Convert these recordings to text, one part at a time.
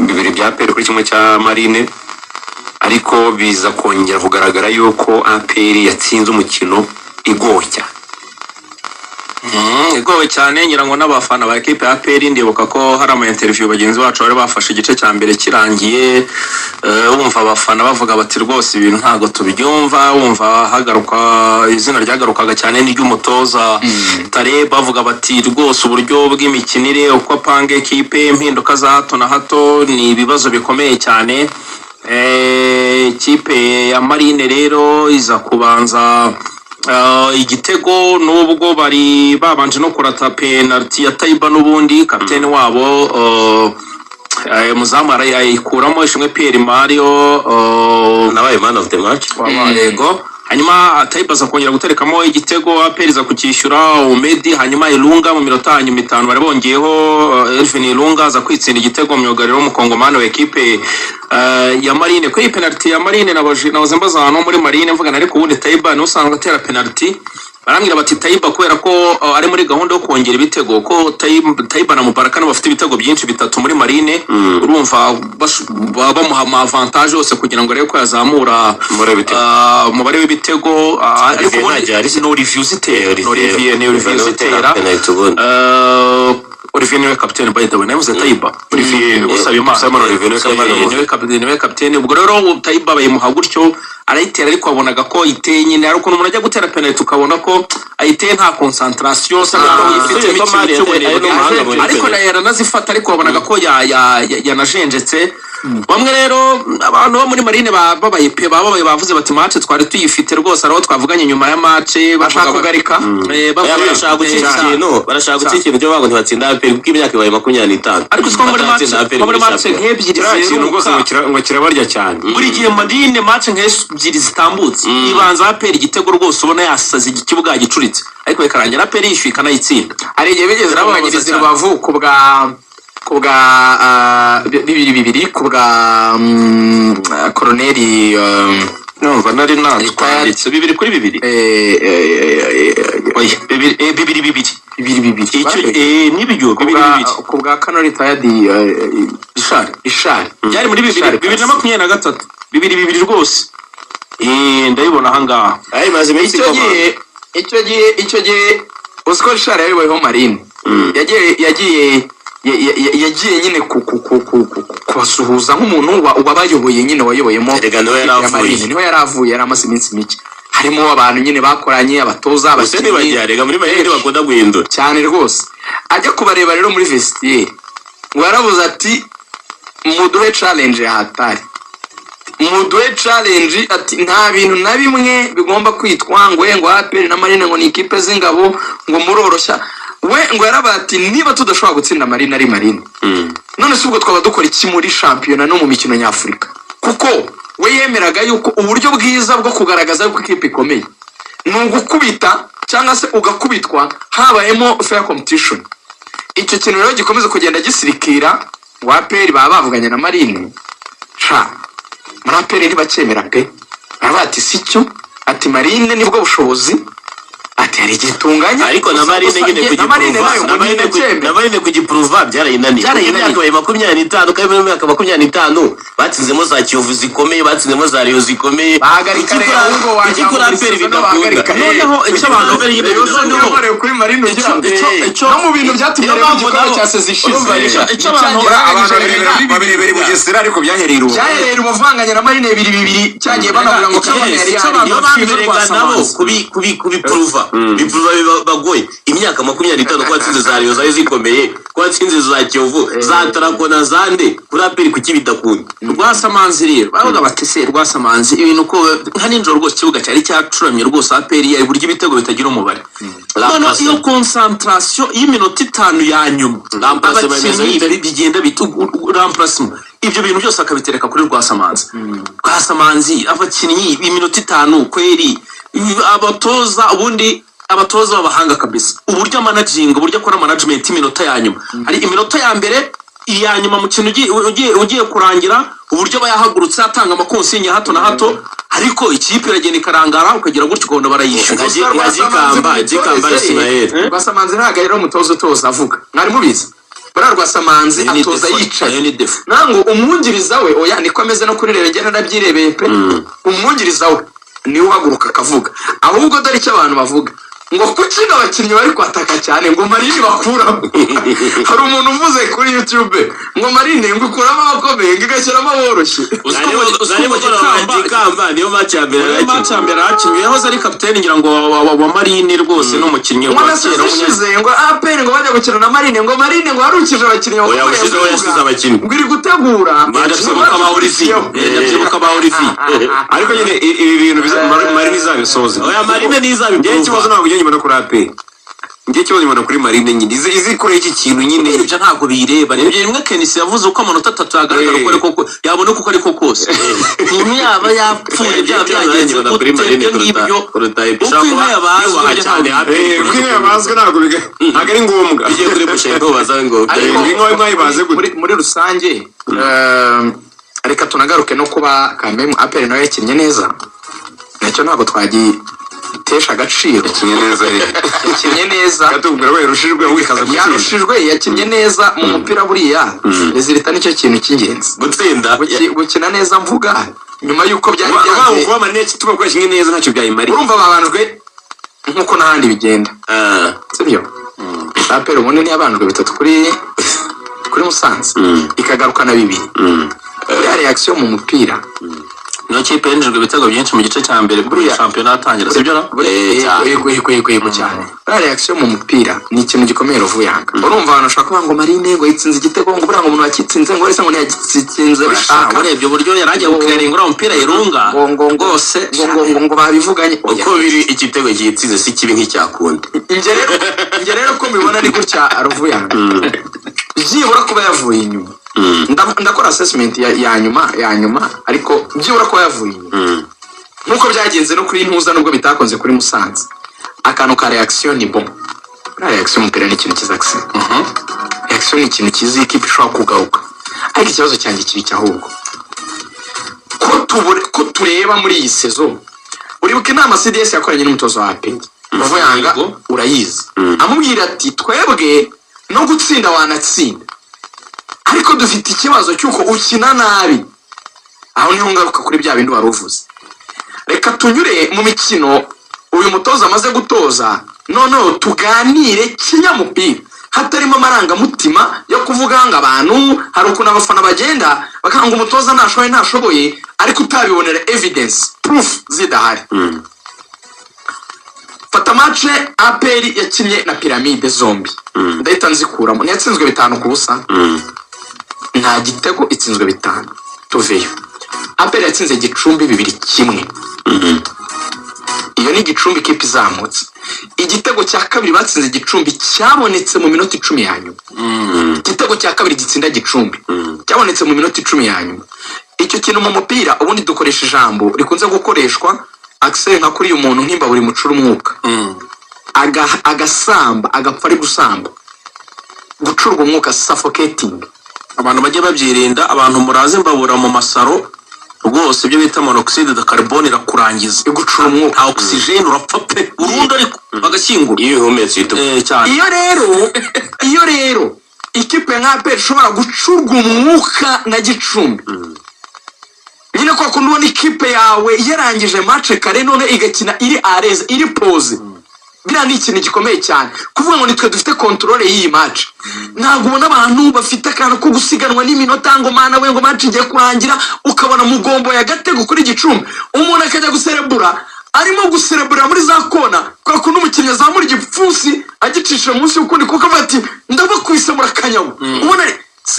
bibiri bya APR kuri kimwe cya Marine, ariko biza kongera kugaragara yuko APR yatsinze umukino igoye igowe cyane. Nyirango n'abafana ba equipe ya APR ndibuka ko hari ama interview bagenzi bacu bari bafashe igice cya mbere kirangiye, wumva abafana bavuga bati rwose ibintu ntago tubyumva, wumva hagaruka izina ryagarukaga cyane n'iry'umutoza Tare, bavuga bati rwose uburyo bw'imikinire uko apanga equipe, impinduka za hato na hato ni ibibazo bikomeye cyane. Ikipe ya Marine rero iza kubanza igitego nubwo bari babanje no kurata penalty ya Taiba n'ubundi kapiteni wabo muzamu arayikuramo Ishimwe Pierre Mario nabaye man of the match yego. Hanyuma Taiba za kongera guterekamo igitego, APR za kukishyura Umedi, hanyuma Ilunga mu minota hanyuma 5 bari bongeyeho Elvin Ilunga za kwitsinda igitego mu myugariro w'umukongomani wa equipe ya Marine. Kuri penalty ya Marine nabaze mbaza hano muri Marine mvuga ariko ubundi Taiba ni usanga atera penalty, barambwira bati Taiba kubera ko ari muri gahunda yo kongera ibitego, ko Taiba na Mubaraka bafite ibitego byinshi bitatu muri Marine, urumva bamuha avantage yose kugira ngo arebe ko yazamura umubare w'ibitego. Ariko no review zitera Olivier niwe kapiteni by the way, navuze Taiba Olivier usabimana niwe kapiteni. Ubwo rero Taiba bayimuha gutyo arayitera, ariko wabonaga ko iteye nyine, ariko umuntu ajya gutera penalty ukabona ko ayiteye nta concentration ariko yaranazifata, ariko wabonaga ko yanajenjetse. Bamwe rero abantu bo muri Marine babaye bavuze bati match twari tuyifite rwose, araho twavuganye nyuma ya match bashaka kugarika barashaka gutsinda ikintu cyo bago ntibatsinda APR kuko imyaka ibaye 25, ariko siko muri match nk'ebyiri rwose ngo kirabarya cyane. Buri gihe Marine match nk'ebyiri zitambutse ibanza APR igitego rwose ubona yasaze ikibuga gicuritse, ariko ikarangira APR yishwika nayitsinda. Ari igihe bigeze babanyiriza Rubavu kubwa bibiri kubwa Colonel numva nari natwanditse 2-2 kuri 2. Oya 2-2 icyo nibyo 2-2 kubwa Colonel Tayad Ishari byari muri 2023 2-2 rwose. Ndabibona ahangaha maze icyo gihe Oscar Ishari yabayeho Marine yagiye nyine kubasuhuza nk'umuntu wabayoboye nyine wayoboyemo niho yaravuye, yari amaze iminsi mike, harimo abantu nyine bakoranye abatoza abakinnyi bagiye muri Marine bakunda guhindura cyane rwose. Ajya kubareba rero muri vestiaire ngo yaravuze ati muduhe challenge hatari, muduhe challenge ati nta bintu na bimwe bigomba kwitwa ngo APR na Marine ngo ni ikipe z'ingabo ngo muroroshya. We ngo yarabati niba tudashobora gutsinda Marine ari Marine none se ubwo twaba dukora iki muri championnat no mu mikino nyafurika? Kuko we yemeraga yuko uburyo bwiza bwo kugaragaza yuko ikipe ikomeye ni ugukubita cyangwa se ugakubitwa habayemo fair competition. Icyo kintu rero gikomeza kugenda gisirikira wa APR bavuganye na Marine muri APR ntibakemera pe, barabati sicyo ati Marine nibwo bushobozi ati ari gitunganya, ariko na Marine nyine kugiprova byarayinaniye. Imyaka 25 kandi mu myaka 25 batsinzemo za Kiyovu zikomeye, batsinzemo za Rayon zikomeye, bahagarika rero ngo wajya kuri APR bidakunda. Noneho icyo abantu bari kuri Marine icyo no mu bintu byatumye rero igikorwa cyase zishize icyo abantu babirebera Bugesera, ariko byahereye ubuvanganya na Marine 2-2 cyagiye banavuga ngo kabone yari nabo kubiprova bivuga bagoye. Imyaka 25 kwa tsinze za Rayon zayo zikomeye, kwa tsinze za Kiyovu za Tarakona zande kuri APR kuki bidakunda. Rwasamanzi rero bavuga batese Rwasamanzi ibintu ko nka ninjoro rwose kibuga cyari cyacuramye rwose APR yari buryo ibitego bitagira umubare. None iyo concentration y'iminota 5 ya nyuma abakinnyi bigenda remplacement ibyo bintu byose akabitereka kuri Rwasamanzi abakinnyi iminota 5 kweri abatoza ubundi abatoza babahanga kabisa, uburyo managing uburyo akora management iminota ya nyuma. Hari iminota ya mbere iya nyuma mu kintu ugiye kurangira uburyo bayahagurutse atanga amakonsinya hato na hato, ariko ikipe iragenda ikarangara ukagira gutyo ukabona barayishyura Gikamba Ismael. Rwasamanzi ntago rero umutoza utoza avuga mwari mubizi bararwa Samanzi atoza yicaye nango umwungiriza we oya niko ameze no kuri Rebegera nabyirebeye pe umwungiriza we ni uhaguruka akavuga ahubwo dore icyo abantu bavuga ngo kukiga abakinnyi bari kwataka cyane ngo Marine bakura hari umuntu uvuze kuri YouTube ngo Marine ngo ikuramo abakomeye ngigashyiramo aboroshye uzanye Gikamba niyo match ya mbere akinye yahoze ari kapiteni ngira ngo wa Marine rwose no mukinnyi wa kera umunyaze ngo APR ngo bajya gukina na Marine ngo Marine ngo harukije abakinnyi oya yasize abakinnyi ngo iri gutegura ariko nyine ibi bintu Marine izabisoza oya Marine nizabisoza ikibazo ntabwo nyine kuri APR ngiye kibazo nyine kuri Marine nyine izi kure iki kintu nyine ibyo ntabwo bireba nibyo rimwe Kenisi yavuze uko amanota 3 agaragara koko yabona uko ariko kose umuntu yaba yapfuye bya byagenze kuri Marine ibyo uko kwine yabazwe ntabwo ari ngombwa bigiye kuri Bushengo bazawe ngo mwayibaze muri rusange reka tunagaruke no kuba Kameme APR nayo yakinnye neza nacyo ntabwo twagiye tesha agaciro yakinnye neza gatubwira we rushijwe wikaza yarushijwe yakinnye neza mu mupira buriya rezilita nicyo kintu cy'ingenzi gukina neza mvuga nyuma yuko byari byanze kuba Marine kituma ko yakinnye neza ntacyo byayimari urumva babanjwe nkuko n'ahandi bigenda sibyo APR ubundi ni yabanjwe 3 kuri Musanze ikagarukana 2 ya reaction mu mupira no kipe yenjejwe ibitego byinshi mu gice cya mbere buri shampiyona atangira sibyo na yego cyane ya reaction mu mupira ni ikintu gikomeye Ruvuyanga urumva abantu bashaka kuvuga ngo Marine ngo yitsinze igitego ngo buranga umuntu wakitsinze ngo wese ngo ntiyagitsinze bishaka urebye uburyo yaragiye guclearing ura umupira yerunga ngose ngo babivuganye uko biri igitego gitsinze si kibi nk'icyakundi nge rero ko mbibona ni gutya Ruvuyanga byibura kuba yavuye inyuma ndakora assessment ya nyuma ariko byibura ko yavuye nkuko byagenze no kuri Ntuza nubwo bitakonze kuri Musanze akantu ka reaction ni bon reaction mupira ni ikintu kizaxe reaction ni ikintu kizi ikipe ishobora kugaruka ariko ikibazo cyanjye kiri cyahubwo ko tureba muri iyi sezo uribuka inama CDS yakoranye n'umutozo wa APR Ruvuyanga urayizi amubwira ati twebwe no gutsinda wanatsinda ariko dufite ikibazo cyuko ukina nabi aho niho ngaruka kuri bya bindi waruvuze reka tunyure mu mikino uyu mutoza amaze gutoza noneho tuganire kinyamupira hatarimo amarangamutima yo kuvuga ngo abantu hari ukuntu abafana bagenda bakanga umutoza ntashoboye ariko utabibonera evidence proof zidahari fata match APR yakinnye na Pyramide zombi ndahita nzikuramo ntiyatsinzwe 5-0 nta gitego itsinzwe 5 tuveyo APR yatsinze Gicumbi 2-1 iyo ni Gicumbi kipe izamutse igitego cya kabiri batsinze Gicumbi cyabonetse mu minota 10 ya nyuma igitego cya kabiri gitsinda Gicumbi cyabonetse mu minota 10 ya nyuma icyo kintu mu mupira ubundi dukoresha ijambo rikunze gukoreshwa Axel nka kuri umuntu nkimba buri mucura umwuka agasamba agapfa ari gusamba gucurwa umwuka suffocating abantu bajye babyirinda abantu muraze mbabura mu masaro rwose ibyo bita monoxide de carbone irakurangiza igucura umwuka oxygen urapfa pe urundo ariko bagashyingura iyo ihumetse cyane iyo rero ikipe nka APR ishobora gucurwa umwuka na Gicumbi nyine kwa kundi ubona ikipe yawe yarangije match kare none igakina iri areze iri pause biriya ni ikintu gikomeye cyane kuvuga ngo nitwe dufite controle y'iyi match ntabwo ubona abantu bafite akantu ko gusiganwa n'iminota ngo mana we ngo match igiye kurangira ukabona mugombo ya gatego kuri Gicumbi umuntu akajya guserebura arimo guserebura muri za kona kwa kundi umukinnyi azamura igipfunsi agicisha munsi y'ukundi kuko avuga ati ndabakwise murakanyaho ubona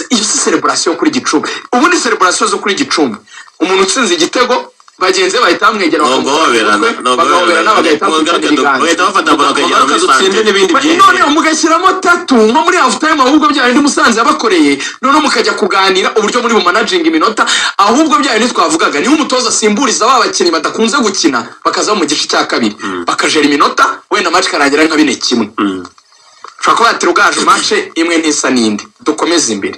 iyo si celebration kuri Gicumbi ubundi celebration zo kuri Gicumbi umuntu utsinze igitego bagenze bahita bamwegera bagahoberana bagahita bafata bora akagera muri sante n'ibindi byinshi none mugashyiramo 3 nko muri half time ahubwo byari ndi Musanze yabakoreye none mukajya kuganira uburyo muri bu managing iminota ahubwo byari twavugaga niho umutoza asimburiza abakinnyi badakunze gukina bakaza mu gice cya kabiri bakajera iminota wenda match karangira nka 4-1 shaka batirugaje match imwe ntisa nindi dukomeze imbere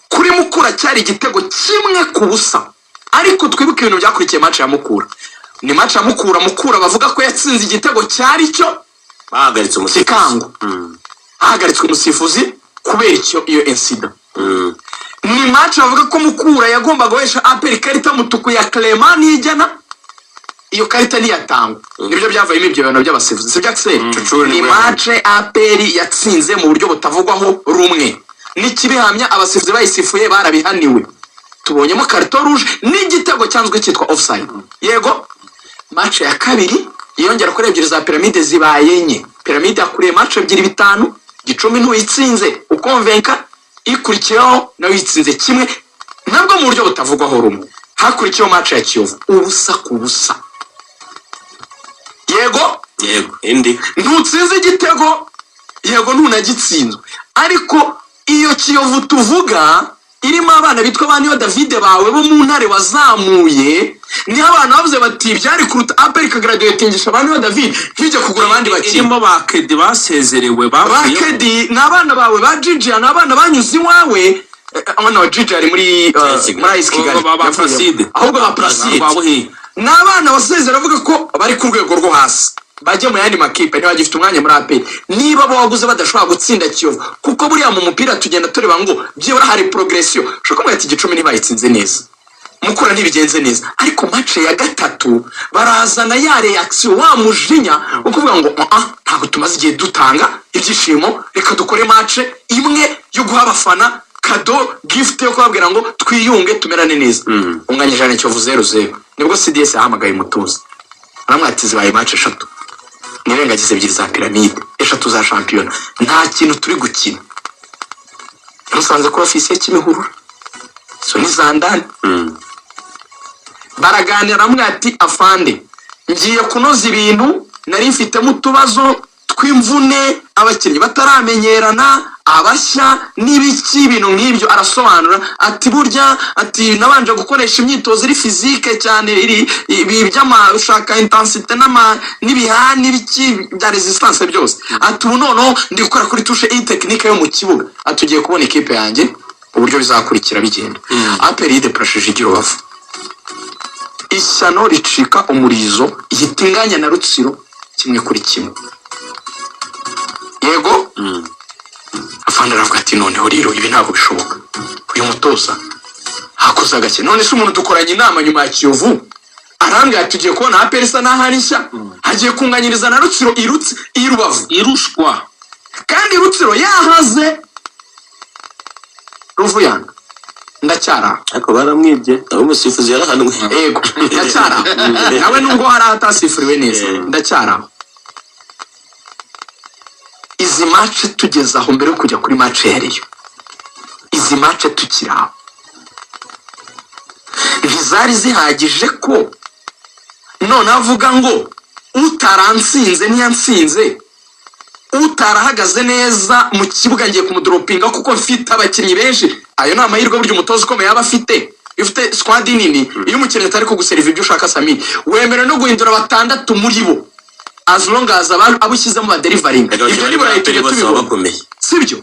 kuri Mukura cyari igitego kimwe ku busa ariko twibuke ibintu byakurikiye match ya Mukura ni match ya Mukura bavuga ko yatsinze igitego cyari cyo bahagaritse umusifuzi ahagaritse umusifuzi kubera iyo incident. Ni match bavuga ko Mukura yagomba guhesha APR ikarita mutuku ya Clement nijana, iyo karita niyatangwa. Nibyo byavuyemo ibyo bintu by'abasifuzi. Sibyo Axel? Ni match APR yatsinze mu buryo butavugwaho rumwe. Nikibihamya abasifuzi bayisifuye barabihaniwe. Tubonyemo karito rouge n'igitego cyanzwe cyitwa offside. Yego match ya kabiri yongera kuri ebyiri za Pyramide zibaye enye. Pyramide yakuriye match ebyiri bitanu, Gicumbi ntuyitsinze ukonvenka, ikurikiyeho nawe yitsinze kimwe nabwo mu buryo butavugwaho rumwe. Hakurikiyeho match ya Kiyovu ubusa ku busa. Yego indi ntutsinze igitego, yego ntunagitsinzwe, ariko iyo Kiyovu tuvuga irimo abana bitwa baniyo David bawe bo mu ntare wazamuye, ni abana bavuze bati byari kuruta APR kagraduatingisha baniyo David hije kugura abandi bakiri. Irimo bakedi basezerewe bakedi n'abana bawe ba Gigi, n'abana banyuze iwawe. Abana wa Gigi ari muri Ice Kigali ahubwo ba Placide n'abana basezera avuga ko bari ku rwego rwo hasi, bajye mu yandi makipe ntibagifite umwanya muri APR. Niba bawaguze badashobora gutsinda Kiyovu, kuko buriya mu mupira tugenda tureba ngo byibura hari progression. Shaka kumwe ati Gicumbi ntibayitsinze neza, Mukura ntibigenze neza, ariko match ya gatatu barazana ya reaction wa mujinya ukuvuga ngo ntabwo tumaze igihe dutanga ibyishimo, reka dukore match imwe yo guha abafana kado gift yo kubabwira ngo twiyunge tumerane neza. Unganye jana Kiyovu 0-0 nibwo CDS yahamagaye umutoza aramwatiza baye match 3 nirengagize ebyiri za Pyramide, 3 za champion. Nta kintu turi gukina. Musanze ko ofisiye Kimihurura so ni zandani. Baraganira amwe ati afande ngiye kunoza ibintu, nari mfitemo utubazo tw'imvune, abakinnyi bataramenyerana, abashya n'ibiki ibintu nk'ibyo. Arasobanura ati burya ati nabanje gukoresha imyitozo iri physique cyane, ibi by'amashaka intensity n'ibihaha n'ibiki bya resistance byose. Ati ubu noneho ndi gukora kuri touche iyi technique yo mu kibuga. Atugiye kubona ikipe yanjye uburyo bizakurikira bigenda. APR yideprashije igirobavu, ishyano ricika umurizo, yitinganya na Rutsiro 1-1. Yego afande aravuga ati noneho rero ibi ntabwo bishoboka, uyu mutoza hakoze agake. None se umuntu dukoranye inama nyuma ya Kiyovu arambwira ati tugiye kubona APR isa n'aharisha, hagiye kunganyiriza na Rutsiro irubavu irushwa, kandi Rutsiro yahaze Ruvuyanga. Ndacyara ariko baramwibye abo musifuzi yarahanwe. Yego ndacyara nawe nubwo hari atasifuriwe neza. Ndacyara izi match tugeze aho mbere yo kujya kuri match ya Rayon, izi match tukiraho ntizari zihagije ko none avuga ngo utaransinze ntiyansinze, utarahagaze neza mu kibuga ngiye kumudropinga kuko mfite abakinnyi benshi. Ayo ni amahirwe buryo umutoza ukomeye yaba afite. Ifite squad nini, iyo umukinnyi atari kuguserva ibyo ushaka Sami, wemera no guhindura 6 muri bo as long as abushyizemo ba delivering. Ibyo ni burayi tujye tubibona, sibyo?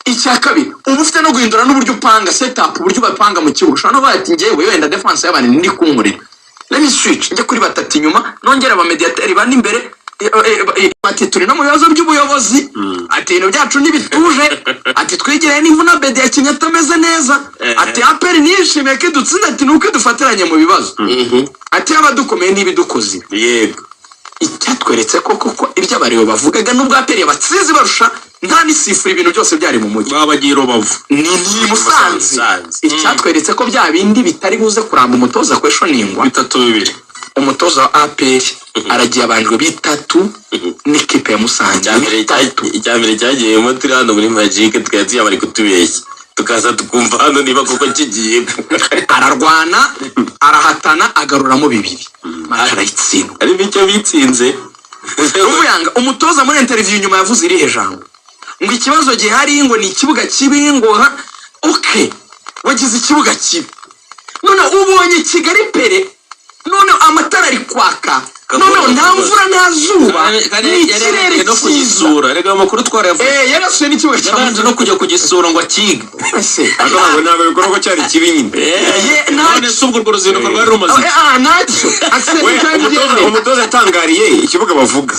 Icya kabiri ubu ufite no guhindura n'uburyo upanga setup, uburyo bapanga mu kibuga. Ushobora no bati ngewe wenda defense y'abana ndi kunkurira, let me switch njye kuri 3 inyuma, nongera aba mediateur bandi imbere. Ati turi no mu bibazo by'ubuyobozi, ati ibintu byacu ntibituje, ati twigire n'imvuna Bede ya Kinyata ameze neza, ati APR nishimiye ko dutsinda, ati nuko dufatiranye mu bibazo, ati abadukomeye n'ibidukozi. Yego icyatweretse ko ibyo abariyo bavugaga n'ubwo APR yabatsize barusha nta nisifura ibintu byose byari mu mujyi babagiye Rubavu ni Musanze. Icyatweretse ko bya bindi bitari buze kuramba umutoza kweshoningwa 3-2. umutoza wa APR aragiye abanjwe 3 n'ikipe ya Musanze. Icyambere cyagiyemo turi hano muri Magic, twari bari kutubeshya tukaza tukumva hano niba koko kigiye. Ararwana arahatana agaruramo 2 marayitsinda ari bicyo bitsinze. Ruvuyanga umutoza muri interview nyuma yavuze irihe jambo ngo ikibazo gihari ngo ni ikibuga kibi ngo okay wagize ikibuga kibi, none ubonye Kigali pere, none amatara ari kwaka noneho nta mvura nta zuba ikirere no kugisura rega amakuru twarayavuye yarasuye n'ikibuga yabanje no kujya kugisura ngo akige ntabwo bikora ko cyari kibi nyine none se ubwo urwo ruzinduko rwari rumaze ntacyo umutoza yatangariye ikibuga bavuga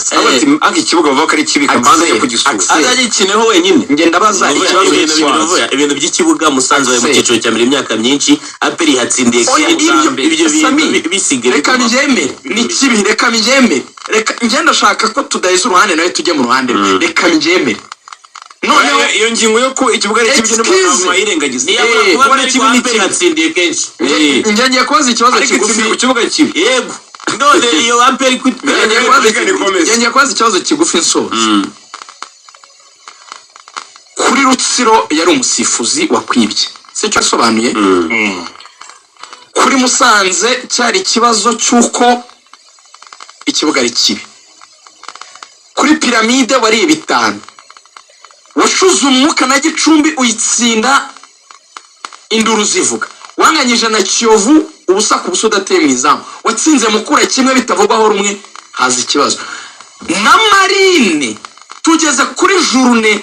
ati ikibuga bavuga ko ari kibi kabanza yo kugisura azagikineho wenyine ngenda baza ikibazo ibintu by'ikibuga Musanze mu cyiciro cya mbere imyaka myinshi aperi hatsindiye ibyo bintu bisigare reka mbyemere ni kibi reka mbyemere reka ngenda shaka ko tudaheza uruhande nawe tujye mu ruhande reka mbyemere noneho iyo ngingo yo ko ikibuga ari kibi n'umuntu ayirengagiza kuba ari kibi n'aperi hatsindiye kenshi ngiye kubaza ikibazo kigufi ikibuga kibi yego none iyo aperi ngiye kubaza ikibazo kigufi nsoza kuri Rutsiro yari umusifuzi wakwibye sicyo asobanuye kuri Musanze cyari ikibazo cy'uko ikibuga ari kibi kuri Piramide wari 5 washuze umwuka na Gicumbi uyitsinda induru zivuga wanganyije na Kiyovu ubusa ku buso udateye mu izamu watsinze Mukura kimwe bitavugwaho rumwe haza ikibazo na Marine tugeze kuri journée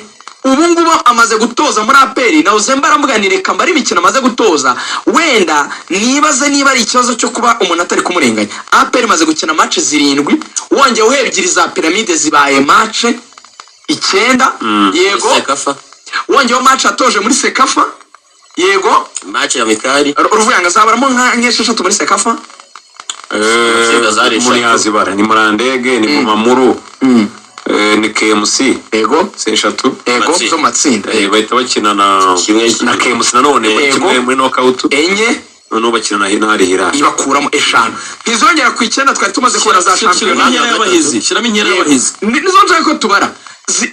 ubu ngubu amaze gutoza muri aperi na uzembara mbuganire kambari imikino amaze gutoza wenda nibaze niba ari ikibazo cyo kuba umuntu atari kumurenganya aperi maze gukina match 7 wongeye uhebyiri za Piramide zibaye match 9 yego Sekafa wongeye match atoje muri Sekafa yego match ya Mikali uruvuyanga zabaramo nk'esheshatu muri Sekafa muri Hazibara ni Murandege ni Mumamuru ni KMC yego seshatu yego zo matsinda bahita bakina na KMC nanone kimwe muri knockout enye none bakina na Hinari Hirari ibakuramo 5 ntizongera ku 9 twari tumaze kubara za champion y'abahizi shiramo inkera y'abahizi nizo nje ko tubara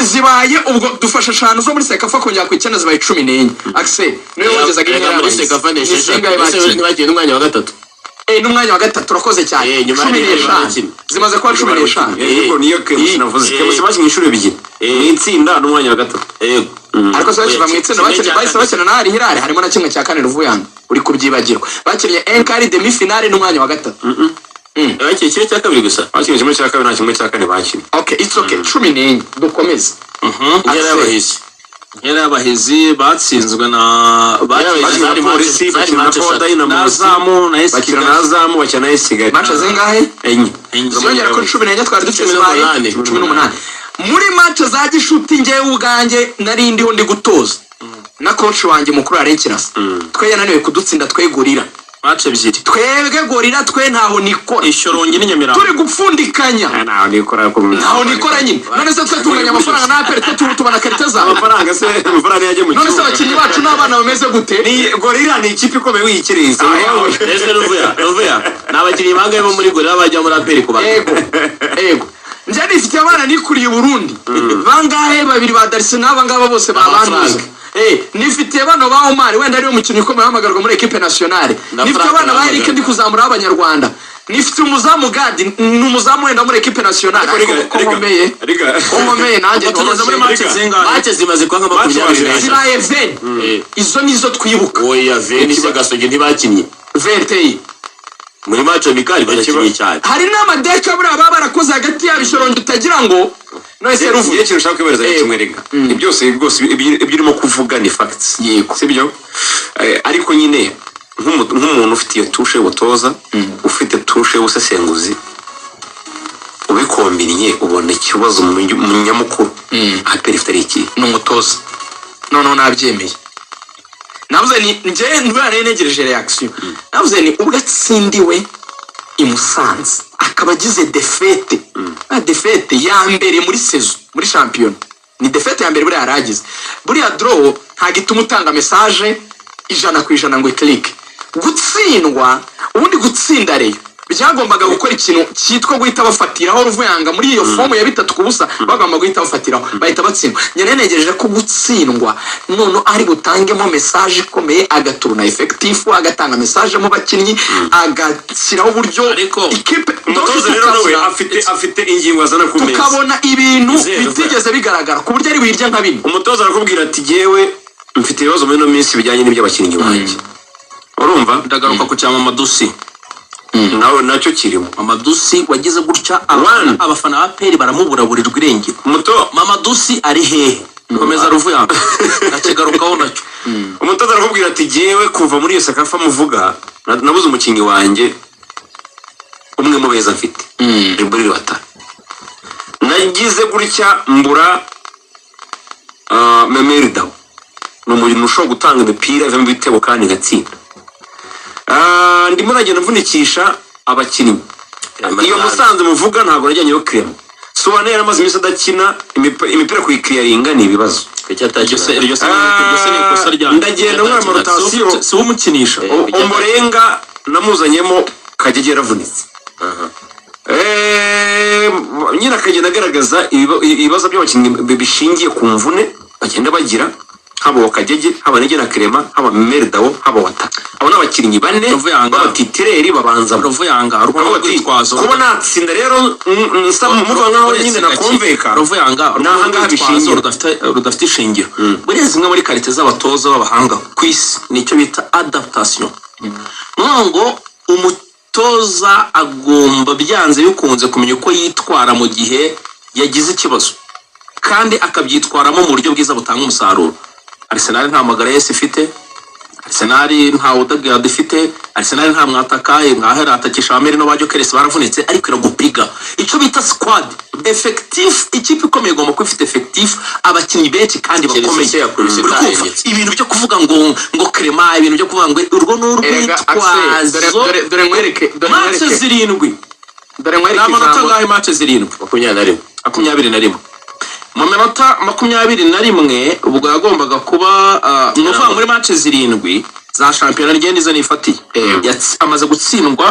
zibaye ubwo dufasha 5 zo muri Sekafa kongera ku 9 zibaye 14 Axel niwe wagezaga inkera muri Sekafa ntibagiye n'umwanya wa gatatu n'umwanya wa gatatu turakoze cyane nyuma zimaze kuba 15 yego niyo KMC navuze KMC bakinnye inshuro ebyiri ni itsinda n'umwanya wa gatatu yego ariko se bakiva mu itsinda bakina na Hirari harimo na kimwe cya 4 ruvuyanga uri kubyibagirwa bakinnye enkari demi finale n'umwanya wa gatatu bakinnye kimwe cya kabiri gusa bakinnye kimwe cya kabiri nta kimwe cya kane bakinnye okay it's okay 14 dukomeze inkera y'abahizi inkera y'abahizi batsinzwe na polisi bakina na Power Dynamo Nazamu na AS bakina na Nazamu bakina na AS Kigali match zingahe enye zongera ko 14 twari dufite 18 muri match za gishuti ngewe ubwanjye nari ndiho ndi gutoza na coach wanjye mukuru arenkirasa twe yananiwe kudutsinda twegurira match 2 twebwe gorira twe ntaho nikora ishorongi n'inyamirambo turi gupfundikanya ntaho nikora ntaho nikora nyine none se twatunganya amafaranga na aperi tubana karita zawe amafaranga se amafaranga yaje mu none se abakinnyi bacu n'abana bameze gute ni gorira ni ikipe ikomeye wiyikiriza ese ruvuya n'abakinnyi bangaye bo muri gorira bajya muri aperi kuba yego nje nifite abana nikuriye Burundi bangahe babiri ba Darcy n'abangaba bose babanduza nifitiye bano ba Omar wenda ari umukinnyi ukomeye hamagarwa muri equipe nationale nifite abana ba Eric ndi kuzamura abanyarwanda nifite umuzamu Gadi n'umuzamu wenda muri equipe nationale komeye nanjye tugeze muri match zimaze kwa nka 20 ziraye 20 izo nizo twibuka oya 20 se Gasogi ntibakinnye 20 muri match Mikali barakinnye cyane hari n'amadeka buri aba barakoze hagati y'abishorongi utagira ngo no se ruvu ikintu ushaka kwibaza kimwe rega byose rwose ibirimo kuvuga ni facts yego sibyo ariko nyine nk'umuntu ufite iyo tushe butoza ufite tushe usesenguzi ubikombinye ubona ikibazo mu nyamukuru aperi ifite iki n'umutoza none nabyemeye navuze ni nje ndwara negereje reaction navuze ni ubwo atsindiwe imusanze akaba agize defete defete ya mbere muri saison muri champion ni defete ya mbere buri yaragize buri ya draw nta gituma utanga message 100% ngo click gutsindwa ubundi gutsinda reyo byagombaga gukora ikintu cyitwa guhita bafatiraho ruvuyanga muri iyo fomu ya 3 kubusa bagomba guhita bafatiraho bahita batsindwa nyene negereje ko gutsindwa none ari butangemo message ikomeye agaturuna effective agatanga message mu bakinnyi agashyiraho uburyo ikipe umutoza rero nawe afite ingingo azana ku meza tukabona ibintu bitigeze bigaragara ku buryo ari wirya nka bino umutoza arakubwira ati jewe mfite ibibazo muri no minsi bijyanye n'ibyo abakinnyi banjye urumva ndagaruka ku cyama madusi nawe nacyo kirimo. Mamadusi wagize gutya One. abafana ba APR baramuburaburirwa irengero. Umuto Mamadusi ari hehe? Komeza Ruvuyanga nakigarukaho nacyo. umutoza arakubwira ati jewe kuva muri iyo Sekafa muvuga nabuze umukingi wanjye umwe mu beza mfite Riburi Rwata nagize gutya mbura Memerida ni umuntu ushobora gutanga imipira ivamo ibitego kandi gatsinda. Ndimo nagenda mvunikisha abakinnyi iyo Musanze muvuga ntabwo najyanyeho Clement Soane yaramaze iminsi adakina imipira kuyikiriyaringa ni ibibazo. Iryo se ni ikosa rya ndagenda muri amarotasiyo si umukinisha Umurenga namuzanyemo Kagege yaravunitse nyine akagenda agaragaza ibibazo by'abakinnyi bishingiye ku mvune bagenda bagira haba Kagege haba Nege na Clement haba Merdawo haba Wata abo n'abakinnyi bane b'abatitireri babanza Ruvuyanga urwo rwitwazo kuba natsinda rero muvuga nkaho nyine nakumveka Ruvuyanga n'ahangaha bishingiye rudafite ishingiro. Buriya zimwe muri karite z'abatoza b'abahanga ku isi nicyo bita adaptation. Ngo umutoza agomba byanze bikunze kumenya uko yitwara mu gihe yagize ikibazo kandi akabyitwaramo mu buryo bwiza butanga umusaruro. Arsenal nta Magalhaes ifite, Arsenal nta Odegaard ifite, Arsenal nta mwataka nkahera atakisha Ameri no bajyo Keres baravunitse ariko iragupiga. Icyo bita squad effectif, ikipe ikomeye igomba kuba ifite effectif abakinnyi benshi kandi bakomeye. Ibintu byo kuvuga ngo Clement, ibintu byo kuvuga ngo urwo n'urwitwazo dore mwereke match zirindwi n'amanota ngahe match zirindwi 21 mu minota 21 ubwo yagombaga kuba nuva muri match zirindwi za shampiyona rye nizo nifatiye amaze gutsindwa